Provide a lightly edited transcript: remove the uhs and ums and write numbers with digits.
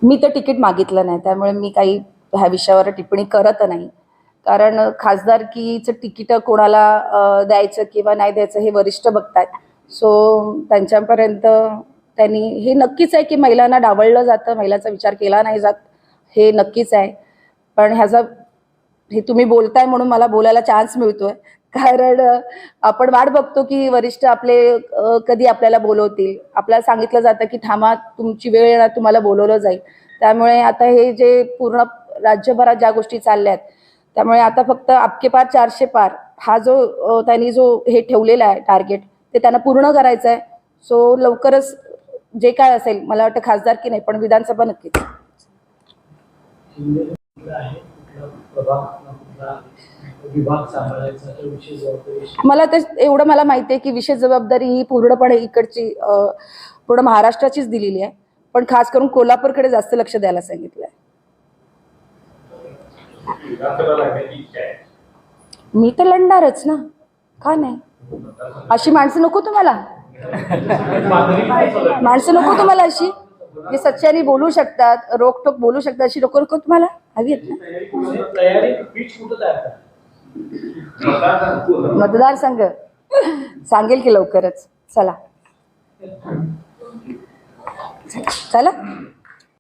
मी तर तिकीट मागितलं नाही, त्यामुळे मी काही ह्या विषयावर टिप्पणी करत नाही. कारण खासदारकीचं तिकीट कोणाला द्यायचं किंवा नाही द्यायचं हे वरिष्ठ बघतात. सो त्यांच्यापर्यंत त्यांनी हे नक्कीच आहे की महिलांना डावललं जातं, महिलांचा विचार केला नाही जात, हे नक्कीच आहे. पण ह्याचा हे तुम्ही बोलताय म्हणून मला बोलायला चान्स मिळतोय, कारण आपण वाट बघतो की वरिष्ठ आपले कधी आपल्याला बोलवतील. आपल्याला सांगितलं जातं की थांबा, तुमची वेळ येणार, तुम्हाला बोलवलं जाईल. त्यामुळे आता हे जे पूर्ण राज्यभरात ज्या गोष्टी चालल्या आहेत, त्यामुळे आता फक्त आपके पार 400 पार हा जो त्यांनी जो हे ठेवलेला आहे टार्गेट, ते त्यांना पूर्ण करायचं आहे. सो लवकरच जे काय असेल, मला वाटतं खासदारकी नाही पण विधानसभा नक्कीच. मला तर एवढं मला माहिती आहे की विशेष जबाबदारी ही पूर्णपणे इकडची पूर्ण महाराष्ट्राचीच दिलेली आहे, पण खास करून कोल्हापूरकडे जास्त लक्ष द्यायला सांगितलं आहे. मी तर लढणारच ना, का नाही? अशी माणसं नको तुम्हाला? माणसं नको तुम्हाला अशी जे सच्चानी बोलू शकतात, रोकटोक बोलू शकतात, अशी नको नको तुम्हाला? हवी आहेत ना? मतदारसंघ सांगेल की लवकरच. चला चला.